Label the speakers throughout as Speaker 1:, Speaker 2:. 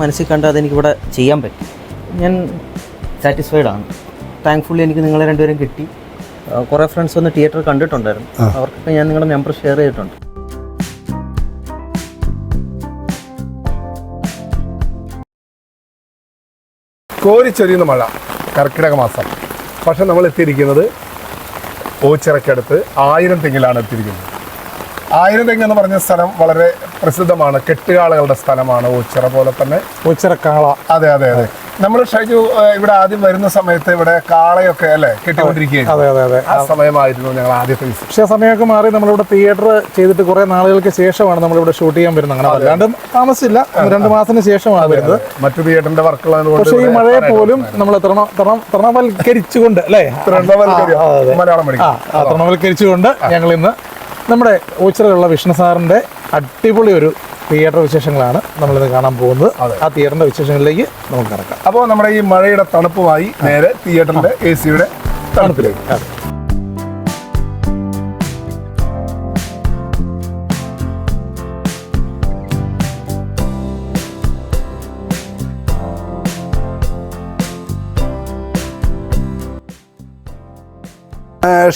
Speaker 1: മനസ്സിൽ കണ്ട് അതെനിക്കിവിടെ ചെയ്യാൻ പറ്റും. ഞാൻ സാറ്റിസ്ഫൈഡ് ആണ്. താങ്ക്ഫുള്ളി എനിക്ക് നിങ്ങളെ രണ്ടുപേരും കിട്ടി. കുറേ ഫ്രണ്ട്സ് വന്ന് തിയേറ്റർ കണ്ടിട്ടുണ്ടായിരുന്നു. അവർക്കൊക്കെ ഞാൻ നിങ്ങളുടെ നമ്പർ ഷെയർ ചെയ്തിട്ടുണ്ട്.
Speaker 2: കോരിച്ചൊരിയുന്ന മഴ, കർക്കിടക മാസം. പക്ഷെ നമ്മൾ എത്തിയിരിക്കുന്നത് ഓച്ചിറയ്ക്കടുത്ത് 1000 തെങ്ങിലാണ് എത്തിയിരിക്കുന്നത്. 1000 തെങ്ങ് എന്ന് പറഞ്ഞ സ്ഥലം വളരെ പ്രസിദ്ധമാണ്. കെട്ടുകാളുകളുടെ സ്ഥലമാണ് ഓച്ചിറ പോലെ തന്നെ.
Speaker 3: ഓച്ചിറ കാള.
Speaker 2: അതെ അതെ അതെ. നമ്മൾ ഷൈജു ഇവിടെ ആദ്യം വരുന്ന സമയത്ത് ഇവിടെ കാളയൊക്കെ അല്ലേ കെട്ടിക്കൊണ്ടിരിക്കുകയായിരുന്നു. ആ സമയമായിരുന്നു ഞങ്ങൾ ആദ്യത്തെ വിസിറ്റ്.
Speaker 3: പക്ഷേ സമയമൊക്കെ മാറി നമ്മളിവിടെ തിയേറ്റർ ചെയ്തിട്ട് കുറെ നാളുകൾക്ക് ശേഷമാണ് നമ്മളിവിടെ ഷൂട്ട് ചെയ്യാൻ വരുന്നത്. അങ്ങനെ അല്ലാണ്ട് താമസിച്ചില്ല, 2 മാസത്തിന് ശേഷമാണ് വരുന്നത്.
Speaker 2: മറ്റു തിയേറ്ററിന്റെ വർക്കുകൾ.
Speaker 3: പക്ഷേ ഈ മഴയെ പോലും നമ്മൾ തൃണവൽക്കരിച്ചുകൊണ്ട് അല്ലേ, തൃണവൽക്കരിച്ചുകൊണ്ട് ഞങ്ങൾ ഇന്ന് നമ്മുടെ ഓച്ചിറയിലുള്ള വിഷ്ണു സാറിന്റെ അടിപൊളി ഒരു തിയേറ്റർ വിശേഷങ്ങളാണ് നമ്മളിന്ന് കാണാൻ പോകുന്നത്. ആ തിയേറ്ററിന്റെ വിശേഷങ്ങളിലേക്ക് നമുക്ക് കിടക്കാം.
Speaker 2: അപ്പോൾ നമ്മുടെ ഈ മഴയുടെ തണുപ്പുമായി നേരെ തിയേറ്ററിന്റെ AC-യുടെ തണുപ്പിലേക്ക്.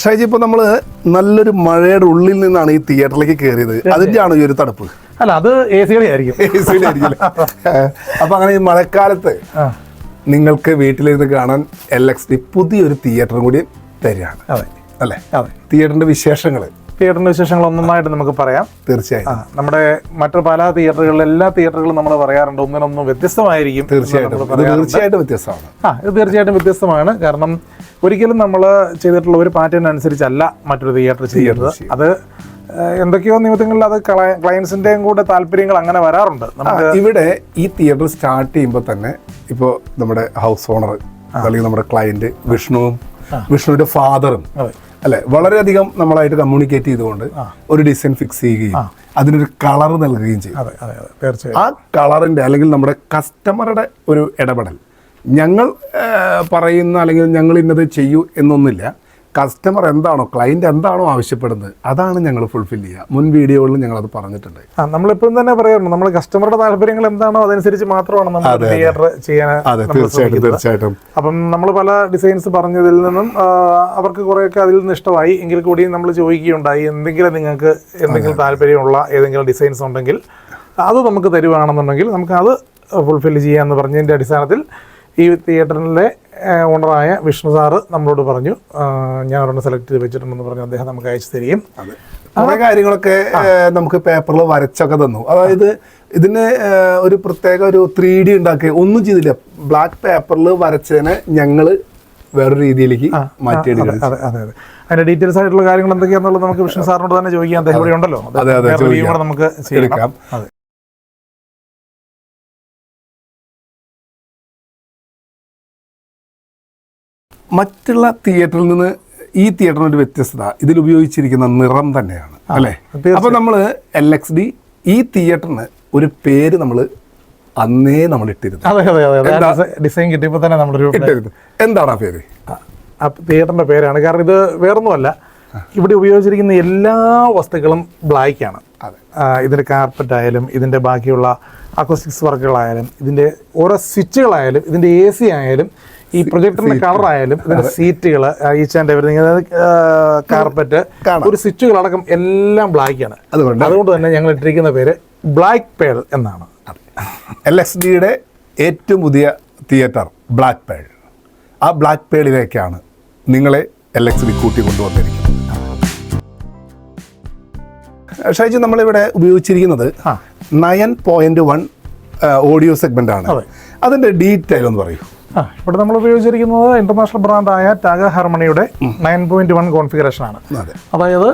Speaker 2: ഷൈജി, ഇപ്പൊ നമ്മള് നല്ലൊരു മഴയുടെ ഉള്ളിൽ നിന്നാണ് ഈ തിയേറ്ററിലേക്ക് കയറിയത്. അതിന്റെ ആണോ ഈ ഒരു തണുപ്പ്?
Speaker 3: അല്ല, അത് AC-യുടെ ആയിരിക്കും.
Speaker 2: അപ്പൊ അങ്ങനെ ഈ മഴക്കാലത്ത് നിങ്ങൾക്ക് വീട്ടിലിരുന്ന് കാണാൻ LXD പുതിയൊരു തിയേറ്ററും കൂടി തരികയാണ് അല്ലേ? തിയേറ്ററിന്റെ വിശേഷങ്ങൾ
Speaker 3: ഒന്നൊന്നായിട്ട് നമുക്ക് പറയാം.
Speaker 2: തീർച്ചയായും
Speaker 3: നമ്മുടെ മറ്റു പല തിയേറ്ററുകളിൽ എല്ലാ തിയേറ്ററുകളും നമ്മൾ പറയാറുണ്ട് ഒന്നിനൊന്നും വ്യത്യസ്തമായിരിക്കും.
Speaker 2: തീർച്ചയായിട്ടും വ്യത്യസ്തമാണ്.
Speaker 3: ഇത് തീർച്ചയായിട്ടും വ്യത്യസ്തമാണ്. കാരണം ഒരിക്കലും നമ്മൾ ചെയ്തിട്ടുള്ള ഒരു പാറ്റേൺ അനുസരിച്ചല്ല മറ്റൊരു തിയേറ്റർ ചെയ്യുന്നത്. അത് എന്തൊക്കെയോ നിമിത്തങ്ങളിൽ അത് ക്ലയൻസിന്റെയും കൂടെ താല്പര്യങ്ങൾ അങ്ങനെ വരാറുണ്ട്.
Speaker 2: ഇവിടെ ഈ തിയേറ്റർ സ്റ്റാർട്ട് ചെയ്യുമ്പോൾ തന്നെ ഇപ്പോൾ നമ്മുടെ ഹൗസ് ഓണർ അല്ലെങ്കിൽ നമ്മുടെ ക്ലയന്റ് വിഷ്ണുവിന്റെ ഫാദറും അല്ലെ വളരെയധികം നമ്മളായിട്ട് കമ്മ്യൂണിക്കേറ്റ് ചെയ്തുകൊണ്ട് ഒരു ഡിസൈൻ ഫിക്സ് ചെയ്യുകയും അതിനൊരു കളർ നൽകുകയും ചെയ്യും. ആ കളറിന്റെ അല്ലെങ്കിൽ നമ്മുടെ കസ്റ്റമറുടെ ഒരു ഇടപെടൽ, ഞങ്ങൾ പറയുന്ന അല്ലെങ്കിൽ ഞങ്ങൾ ഇന്നത് ചെയ്യൂ എന്നൊന്നുമില്ല. കസ്റ്റമർ എന്താണോ, ക്ലയന്റ് എന്താണോ ആവശ്യപ്പെടുന്നത് അതാണ് ഞങ്ങൾ ഫുൾഫിൽ ചെയ്യുക. മുൻ വീഡിയോകളിൽ ഞങ്ങൾ അത് പറഞ്ഞിട്ടുണ്ട്.
Speaker 3: നമ്മളിപ്പോഴും തന്നെ പറയാറുണ്ട്, നമ്മൾ കസ്റ്റമറുടെ താല്പര്യങ്ങൾ എന്താണോ അതനുസരിച്ച് മാത്രമാണ് നമ്മൾ തിയേറ്റർ ചെയ്യാൻ.
Speaker 2: തീർച്ചയായിട്ടും.
Speaker 3: അപ്പം നമ്മൾ പല ഡിസൈൻസ് പറഞ്ഞതിൽ നിന്നും അവർക്ക് കുറെയൊക്കെ അതിൽ നിന്ന് ഇഷ്ടമായി എങ്കിൽ കൂടി നമ്മൾ ചോദിക്കുകയുണ്ടായി, എന്തെങ്കിലും നിങ്ങൾക്ക് എന്തെങ്കിലും താല്പര്യമുള്ള ഏതെങ്കിലും ഡിസൈൻസ് ഉണ്ടെങ്കിൽ അത് നമുക്ക് തരുവാണെന്നുണ്ടെങ്കിൽ നമുക്ക് അത് ഫുൾഫിൽ ചെയ്യാമെന്ന് പറഞ്ഞതിൻ്റെ അടിസ്ഥാനത്തിൽ ഈ തിയേറ്ററിലെ ഓണറായ വിഷ്ണു സാറ് നമ്മളോട് പറഞ്ഞു, ഞാൻ ഒരെണ്ണം സെലക്ട് ചെയ്ത് വെച്ചിട്ടുണ്ടെന്ന് പറഞ്ഞു. അദ്ദേഹം നമുക്ക് അയച്ചു തരികയും
Speaker 2: കുറേ കാര്യങ്ങളൊക്കെ നമുക്ക് പേപ്പറിൽ വരച്ചൊക്കെ തന്നു. അതായത് ഇതിന് ഒരു പ്രത്യേക ഒരു 3D ഉണ്ടാക്കി ഒന്നും ചെയ്തില്ല. ബ്ലാക്ക് പേപ്പറിൽ വരച്ചതിനെ ഞങ്ങൾ വേറൊരു രീതിയിലേക്ക് മാറ്റിയെടുക്കുക.
Speaker 3: അതിന്റെ ഡീറ്റെയിൽസ് ആയിട്ടുള്ള കാര്യങ്ങൾ എന്തൊക്കെയാണെന്നുള്ളത് നമുക്ക് വിഷ്ണു സാറിനോട് തന്നെ ചോദിക്കാം. അദ്ദേഹം ഇവിടെ ഉണ്ടല്ലോ, നമുക്ക്
Speaker 2: എടുക്കാം. മറ്റുള്ള തിയേറ്ററിൽ നിന്ന് ഈ തിയേറ്ററിന് ഒരു വ്യത്യസ്തത ഇതിൽ ഉപയോഗിച്ചിരിക്കുന്ന നിറം തന്നെയാണ് അല്ലേ? അപ്പൊ നമ്മള് LXD ഈ തിയേറ്ററിന് ഒരു പേര് നമ്മൾ അന്നേ നമ്മൾ ഇട്ടിരുന്നു.
Speaker 3: ഡിസൈൻ കിട്ടിയപ്പോൾ തന്നെ നമ്മളൊരു
Speaker 2: ഇട്ടിരുന്നു. എന്താണ് ആ പേര്?
Speaker 3: ആ തിയേറ്ററിന്റെ പേരാണ്. കാരണം ഇത് വേറൊന്നുമല്ല, ഇവിടെ ഉപയോഗിച്ചിരിക്കുന്ന എല്ലാ വസ്തുക്കളും ബ്ലാക്കാണ്. ഇതിന്റെ കാർപ്പറ്റ് ആയാലും ഇതിന്റെ ബാക്കിയുള്ള അക്കോസ്റ്റിക്സ് വർക്കുകളായാലും ഇതിന്റെ ഓരോ സ്വിച്ചുകളായാലും ഇതിന്റെ AC ആയാലും ഈ പ്രൊജക്ടറിന്റെ കളർ ആയാലും ഇതിന്റെ സീറ്റുകൾ, ഈച്ച് ആൻഡ് എവരിതിങ്, കാർപ്പറ്റ്, ഒരു സ്വിച്ചുകളടക്കം എല്ലാം ബ്ലാക്കാണ്. അതുകൊണ്ട് തന്നെ ഞങ്ങൾ ഇട്ടിരിക്കുന്ന പേര് ബ്ലാക്ക് പേൾ എന്നാണ്.
Speaker 2: LXDയുടെ ഏറ്റവും പുതിയ തിയേറ്റർ ബ്ലാക്ക് പേൾ. ആ ബ്ലാക്ക് പേളിലേക്കാണ് നിങ്ങളെ LXD കൂട്ടി കൊണ്ടുവന്നിരിക്കുന്നത്. ഷൈജു, നമ്മളിവിടെ ഉപയോഗിച്ചിരിക്കുന്നത് 9.1 ഓഡിയോ സെഗ്മെന്റ് ആണ്. അതിന്റെ ഡീറ്റെയിൽ ഒന്ന് പറയൂ.
Speaker 3: ഇവിടെ നമ്മൾ ഉപയോഗിച്ചിരിക്കുന്നത് ഇന്റർനാഷണൽ ബ്രാൻഡായ ടാഗ ഹാർമണിയുടെ 9.1 കോൺഫിഗറേഷൻ ആണ്. അതായത്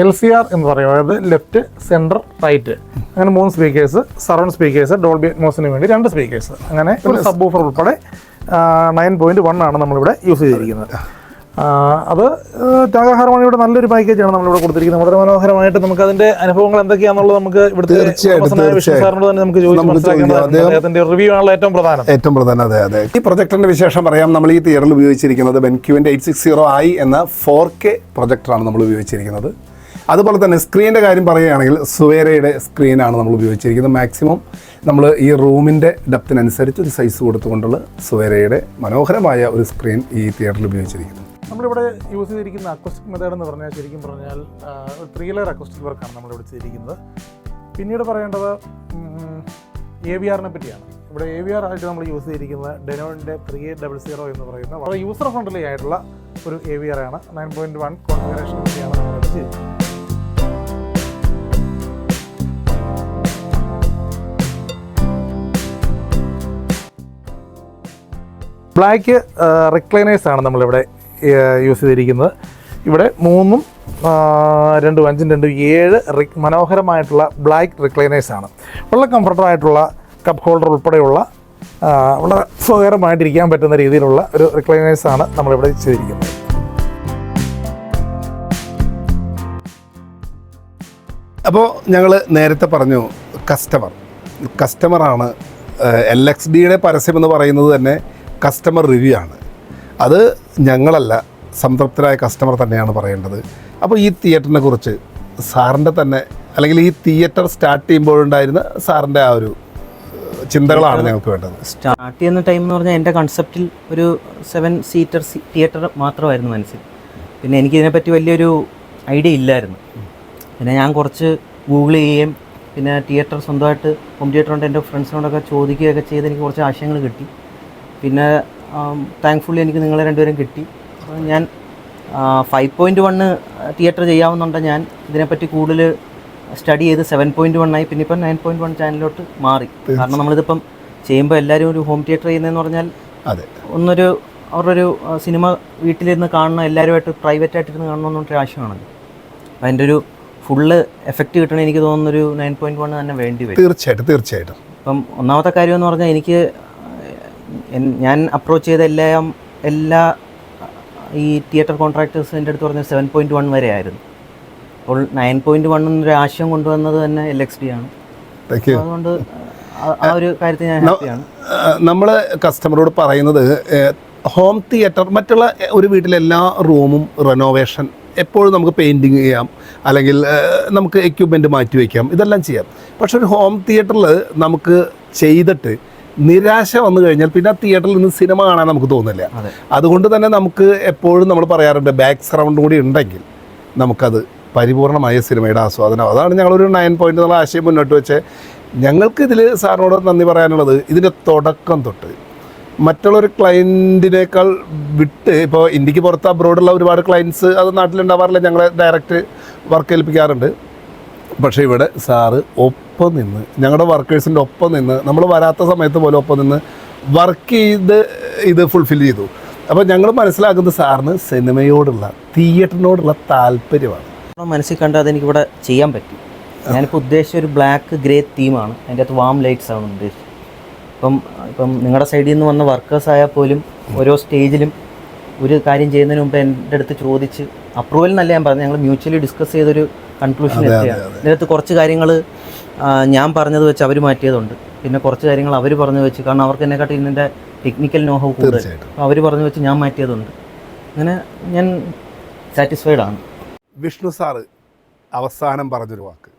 Speaker 3: LCR എന്ന് പറയും, അതായത് ലെഫ്റ്റ്, സെൻറ്റർ, റൈറ്റ്, അങ്ങനെ 3 സ്പീക്കേഴ്സ്, സറൗണ്ട് സ്പീക്കേഴ്സ്, ഡോൾബി അറ്റ്മോസിന് വേണ്ടി 2 സ്പീക്കേഴ്സ്, അങ്ങനെ ഒരു സബ് വൂഫർ ഉൾപ്പെടെ 9.1 ആണ് നമ്മളിവിടെ യൂസ് ചെയ്തിരിക്കുന്നത്. അത് ടാഗ ഹാർമണിയുടെ നല്ലൊരു പാക്കേജാണ് നമ്മളിവിടെ കൊടുത്തിരിക്കുന്നത്. വളരെ മനോഹരമായിട്ട് നമുക്ക് അതിന്റെ അനുഭവങ്ങൾ എന്തൊക്കെയാണെന്നുള്ളത് നമുക്ക് ഇവിടുത്തെ സാറിനോട് തന്നെ നമുക്ക് ചോദിച്ച് മനസ്സിലാക്കേണ്ടത്. അദ്ദേഹത്തിന്റെ റിവ്യൂ ആണല്ലോ ഏറ്റവും പ്രധാനം.
Speaker 2: അതെ. ഈ പ്രൊജക്ടറിന്റെ വിശേഷം പറയാം. നമ്മൾ ഈ തിയേറ്ററിൽ ഉപയോഗിച്ചിരിക്കുന്നത് BenQ-ന്റെ 860i എന്ന 4K പ്രൊജക്ടറാണ് നമ്മൾ ഉപയോഗിച്ചിരിക്കുന്നത്. അതുപോലെ തന്നെ സ്ക്രീനിൻ്റെ കാര്യം പറയുകയാണെങ്കിൽ സുവേരയുടെ സ്ക്രീനാണ് നമ്മൾ ഉപയോഗിച്ചിരിക്കുന്നത്. മാക്സിമം നമ്മൾ ഈ റൂമിൻ്റെ ഡെപ്തിനനുസരിച്ച് ഒരു സൈസ് കൊടുത്തുകൊണ്ടുള്ള സുവേരയുടെ മനോഹരമായ ഒരു സ്ക്രീൻ ഈ തിയേറ്ററിൽ ഉപയോഗിച്ചിരിക്കുന്നു.
Speaker 3: നമ്മളിവിടെ യൂസ് ചെയ്തിരിക്കുന്ന അക്വസ്റ്റിക് മെത്തേഡ് എന്ന് പറഞ്ഞാൽ ശരിക്കും പറഞ്ഞാൽ ഒരു 3 ലെയർ അക്വസ്റ്റിക് വർക്കാണ് നമ്മളിവിടെ ചെയ്തിരിക്കുന്നത്. പിന്നീട് പറയേണ്ടത് AVRനെ പറ്റിയാണ്. ഇവിടെ AVR ആയിട്ട് നമ്മൾ യൂസ് ചെയ്തിരിക്കുന്നത് ഡെനോണിൻ്റെ 3800 എന്ന് പറയുന്ന വളരെ യൂസർ ഫ്രണ്ട്ലി ആയിട്ടുള്ള ഒരു AVR ആണ്. 9.1 കോൺഫിഗറേഷൻ ഒക്കെയാണ് നമ്മളിവിടെ ചെയ്തിരിക്കുന്നത്. ബ്ലാക്ക് റിക്ലൈനേഴ്സാണ് നമ്മളിവിടെ യൂസ് ചെയ്തിരിക്കുന്നത്. ഇവിടെ 3 2 5 2 7 മനോഹരമായിട്ടുള്ള ബ്ലാക്ക് റിക്ലൈനേഴ്സാണ്. വളരെ കംഫർട്ടബിളായിട്ടുള്ള കപ്പ് ഹോൾഡർ ഉൾപ്പെടെയുള്ള വളരെ സുഖകരമായിട്ടിരിക്കാൻ പറ്റുന്ന രീതിയിലുള്ള ഒരു റിക്ലൈനേഴ്സാണ് നമ്മളിവിടെ ചെയ്തിരിക്കുന്നത്.
Speaker 2: അപ്പോൾ ഞങ്ങൾ നേരത്തെ പറഞ്ഞു കസ്റ്റമറാണ്. LXDയുടെ പരസ്യം എന്ന് പറയുന്നത് തന്നെ കസ്റ്റമർ റിവ്യൂ ആണ്. അത് ഞങ്ങളല്ല, സംതൃപ്തരായ കസ്റ്റമർ തന്നെയാണ് പറയേണ്ടത്. അപ്പോൾ ഈ തിയേറ്ററിനെ കുറിച്ച് സാറിൻ്റെ തന്നെ, അല്ലെങ്കിൽ ഈ തിയേറ്റർ സ്റ്റാർട്ട് ചെയ്യുമ്പോഴുണ്ടായിരുന്ന സാറിൻ്റെ ആ ഒരു ചിന്തകളാണ് ഞങ്ങൾക്ക് വേണ്ടത്.
Speaker 1: സ്റ്റാർട്ട് ചെയ്യുന്ന ടൈം എന്ന് പറഞ്ഞാൽ എൻ്റെ കൺസെപ്റ്റിൽ ഒരു 7 സീറ്റർ തിയേറ്റർ മാത്രമായിരുന്നു മനസ്സിൽ. പിന്നെ എനിക്കിതിനെപ്പറ്റി വലിയൊരു ഐഡിയ ഇല്ലായിരുന്നു. പിന്നെ ഞാൻ കുറച്ച് ഗൂഗിൾ ചെയ്യുകയും പിന്നെ തിയേറ്റർ സ്വന്തമായിട്ട് ഹോം തിയേറ്റർ കൊണ്ട് എൻ്റെ ഫ്രണ്ട്സിനോടൊക്കെ ചോദിക്കുകയൊക്കെ ചെയ്ത് എനിക്ക് കുറച്ച് ആശയങ്ങൾ കിട്ടി. പിന്നെ താങ്ക്ഫുള്ളി എനിക്ക് നിങ്ങളെ രണ്ടുപേരും കിട്ടി. ഞാൻ 5.1 തിയേറ്റർ ചെയ്യാവുന്നുണ്ട്. ഞാൻ ഇതിനെപ്പറ്റി കൂടുതൽ സ്റ്റഡി ചെയ്ത് 7.1 ആയി, പിന്നെ ഇപ്പം 9.1 ചാനലിലോട്ട് മാറി. കാരണം നമ്മളിതിപ്പം ചെയ്യുമ്പോൾ എല്ലാവരും ഒരു ഹോം തിയേറ്റർ ചെയ്യുന്നതെന്ന് പറഞ്ഞാൽ അവരുടെ ഒരു സിനിമ വീട്ടിലിരുന്ന് കാണണം, എല്ലാവരുമായിട്ട് പ്രൈവറ്റായിട്ടിരുന്ന് കാണണമെന്നൊരു ആശയമാണല്ലോ. അപ്പം അതിൻ്റെ ഒരു ഫുള്ള് എഫക്റ്റ് കിട്ടണം എനിക്ക് തോന്നുന്നൊരു 9.1 തന്നെ വേണ്ടി വരും.
Speaker 2: തീർച്ചയായിട്ടും.
Speaker 1: ഇപ്പം ഒന്നാമത്തെ കാര്യം എന്ന് പറഞ്ഞാൽ എനിക്ക് ഞാൻ അപ്രോച്ച് ചെയ്ത എല്ലാ ഈ തിയേറ്റർ കോൺട്രാക്ടേഴ്സിൻ്റെ അടുത്ത് പറഞ്ഞ 7.1 വരെ ആയിരുന്നു. അപ്പോൾ 9.1 എന്നൊരു ആശയം കൊണ്ടുവന്നത് തന്നെ LXD ആണ്. അതുകൊണ്ട് ആ ഒരു കാര്യത്തിൽ ഞാൻ ഹാപ്പിയാണ്.
Speaker 2: നമ്മൾ കസ്റ്റമറോട് പറയുന്നത് ഹോം തിയേറ്റർ, മറ്റുള്ള ഒരു വീട്ടിലെ എല്ലാ റൂമും റെനോവേഷൻ എപ്പോഴും നമുക്ക് പെയിൻറ്റിങ് ചെയ്യാം, അല്ലെങ്കിൽ നമുക്ക് എക്യുപ്മെൻറ്റ് മാറ്റി വയ്ക്കാം, ഇതെല്ലാം ചെയ്യാം. പക്ഷെ ഒരു ഹോം തിയേറ്ററിൽ നമുക്ക് ചെയ്തിട്ട് നിരാശ വന്നു കഴിഞ്ഞാൽ പിന്നെ ആ തിയേറ്ററിൽ നിന്ന് സിനിമ കാണാൻ നമുക്ക് തോന്നില്ല. അതുകൊണ്ട് തന്നെ നമുക്ക് എപ്പോഴും നമ്മൾ പറയാറുണ്ട്, ബാക്ക് സറൗണ്ട് കൂടി ഉണ്ടെങ്കിൽ നമുക്കത് പരിപൂർണമായ സിനിമയുടെ ആസ്വാദനം. അതാണ് ഞങ്ങളൊരു 9 എന്നുള്ള ആശയം മുന്നോട്ട് വെച്ച്. ഞങ്ങൾക്ക് ഇതിൽ സാറിനോട് നന്ദി പറയാനുള്ളത്, ഇതിൻ്റെ തുടക്കം തൊട്ട് മറ്റുള്ളൊരു ക്ലയൻറ്റിനേക്കാൾ വിട്ട്, ഇപ്പോൾ ഇന്ത്യക്ക് പുറത്ത് അബ്രോഡുള്ള ഒരുപാട് ക്ലയൻറ്റ്സ് അത് നാട്ടിലുണ്ടാവാറില്ല, ഞങ്ങളെ ഡയറക്റ്റ് വർക്ക് ഏൽപ്പിക്കാറുണ്ട്. പക്ഷേ ഇവിടെ സാറ് ഒപ്പം നിന്ന്, ഞങ്ങളുടെ വർക്കേഴ്സിൻ്റെ ഒപ്പം നിന്ന്, നമ്മൾ വരാത്ത സമയത്ത് പോലെ ഒപ്പം നിന്ന് വർക്ക് ചെയ്ത് ഇത് ഫുൾഫിൽ ചെയ്തു. അപ്പോൾ ഞങ്ങൾ മനസ്സിലാക്കുന്നത് സാറിന് സിനിമയോടുള്ള, തിയേറ്ററിനോടുള്ള താല്പര്യമാണ്.
Speaker 1: മനസ്സിൽ കണ്ടാൽ അതെനിക്കിവിടെ ചെയ്യാൻ പറ്റും. ഞാനിപ്പോൾ ഉദ്ദേശിച്ച ഒരു ബ്ലാക്ക് ഗ്രേ തീമാണ്. അതിൻ്റെ അകത്ത് വാം ലൈറ്റ്സ് ആണ് ഉദ്ദേശിച്ചത്. ഇപ്പം നിങ്ങളുടെ സൈഡിൽ നിന്ന് വന്ന വർക്കേഴ്സ് ആയാൽ പോലും ഓരോ സ്റ്റേജിലും ഒരു കാര്യം ചെയ്യുന്നതിന് മുമ്പ് എൻ്റെ അടുത്ത് ചോദിച്ച് അപ്രൂവൽ എന്നല്ല ഞാൻ പറഞ്ഞു, ഞങ്ങൾ മ്യൂച്വലി ഡിസ്കസ് ചെയ്തൊരു കൺക്ലൂഷൻ എത്തിയാണ്. ഇതിനകത്ത് കുറച്ച് കാര്യങ്ങൾ ഞാൻ പറഞ്ഞത് വെച്ച് അവർ മാറ്റിയതുണ്ട്, പിന്നെ കുറച്ച് കാര്യങ്ങൾ അവർ പറഞ്ഞു വെച്ച്, കാരണം അവർക്ക് എന്നെക്കാട്ടി ഇതിൻ്റെ ടെക്നിക്കൽ നോഹവ് കൂടുതൽ, അപ്പോൾ അവർ പറഞ്ഞു വെച്ച് ഞാൻ മാറ്റിയതുണ്ട്. അങ്ങനെ ഞാൻ സാറ്റിസ്ഫൈഡ് ആണ്.
Speaker 2: വിഷ്ണു സാറ് അവസാനം പറഞ്ഞൊരു വാക്ക്,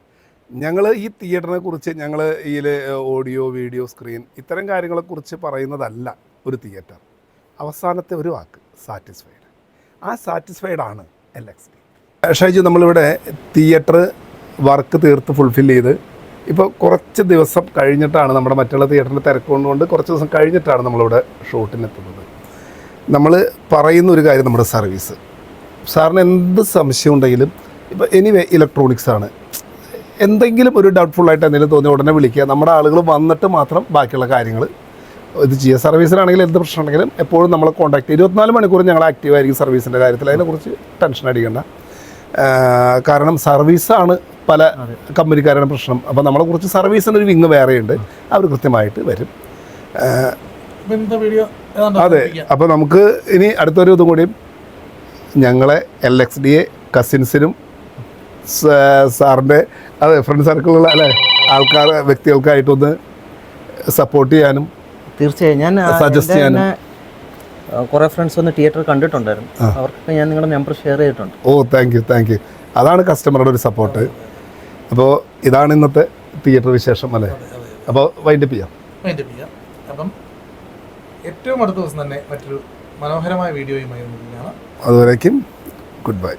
Speaker 2: ഞങ്ങൾ ഈ തിയേറ്ററിനെ കുറിച്ച്, ഞങ്ങൾ ഇതിൽ ഓഡിയോ വീഡിയോ സ്ക്രീൻ ഇത്തരം കാര്യങ്ങളെക്കുറിച്ച് പറയുന്നതല്ല ഒരു തിയേറ്റർ. അവസാനത്തെ ഒരു വാക്ക് സാറ്റിസ്ഫൈഡ്. ആ സാറ്റിസ്ഫൈഡ് ആണ് LXD. ഷൈജു, നമ്മളിവിടെ തിയേറ്റർ വർക്ക് തീർത്ത് ഫുൾഫിൽ ചെയ്ത് ഇപ്പോൾ കുറച്ച് ദിവസം കഴിഞ്ഞിട്ടാണ്, നമ്മുടെ മറ്റുള്ള തിയേറ്ററിൻ്റെ തിരക്കുകൊണ്ട് കുറച്ച് ദിവസം കഴിഞ്ഞിട്ടാണ് നമ്മളിവിടെ ഷൂട്ടിനെത്തുന്നത്. നമ്മൾ പറയുന്ന ഒരു കാര്യം, നമ്മുടെ സർവീസ്. സാറിന് എന്ത് സംശയം ഉണ്ടെങ്കിലും, ഇപ്പോൾ എനിവേ ഇലക്ട്രോണിക്സ് ആണ്, എന്തെങ്കിലും ഒരു ഡൗട്ട്ഫുള്ളായിട്ട് എന്തെങ്കിലും തോന്നി ഉടനെ വിളിക്കുക. നമ്മുടെ ആളുകൾ വന്നിട്ട് മാത്രം ബാക്കിയുള്ള കാര്യങ്ങൾ ഇത് ചെയ്യുക. സർവീസിനാണെങ്കിലും എന്ത് പ്രശ്നം ഉണ്ടെങ്കിലും എപ്പോഴും നമ്മളെ കോൺടാക്ട് 24 മണിക്കൂർ ഞങ്ങൾ ആക്റ്റീവായിരിക്കും സർവീസിൻ്റെ കാര്യത്തിൽ. അതിനെക്കുറിച്ച് ടെൻഷൻ അടിക്കേണ്ട. കാരണം സർവീസാണ് പല കമ്പനിക്കാരുടെ പ്രശ്നം. അപ്പോൾ നമ്മളെക്കുറിച്ച് സർവീസിനൊരു വിങ് വേറെയുണ്ട്, അവർ കൃത്യമായിട്ട് വരും. അതെ. അപ്പോൾ നമുക്ക് ഇനി അടുത്തൊരു ഇതും കൂടിയും ഞങ്ങളെ LXDയെ കസിൻസിനും സാറിൻ്റെ ഫ്രണ്ട് സർക്കിളിലുള്ള ആൾക്കാർ വ്യക്തികൾക്കായിട്ടൊന്ന് സപ്പോർട്ട് ചെയ്യാനും
Speaker 1: തീർച്ചയായും ഞാൻ
Speaker 2: സജസ്റ്റ് ചെയ്യാനും.
Speaker 1: കുറേ ഫ്രണ്ട്സ് ഒന്ന് തിയേറ്റർ കണ്ടിട്ടുണ്ടായിരുന്നു, അവർക്കൊക്കെ ഞാൻ നിങ്ങളുടെ നമ്പർ ഷെയർ ചെയ്തിട്ടുണ്ട്.
Speaker 2: Thank you. അതാണ് കസ്റ്റമറുടെ ഒരു സപ്പോർട്ട്. അപ്പോൾ ഇതാണ് ഇന്നത്തെ തിയേറ്റർ വിശേഷം അല്ലേ? അപ്പോൾ വൈൻഡപ്പ് ചെയ്യാം.
Speaker 3: അപ്പം ഏറ്റവും അടുത്ത ദിവസം തന്നെ മറ്റൊരു മനോഹരമായ വീഡിയോയുമായി മുന്നിലാണ്.
Speaker 2: അതുവരേക്കും ഗുഡ് ബൈ.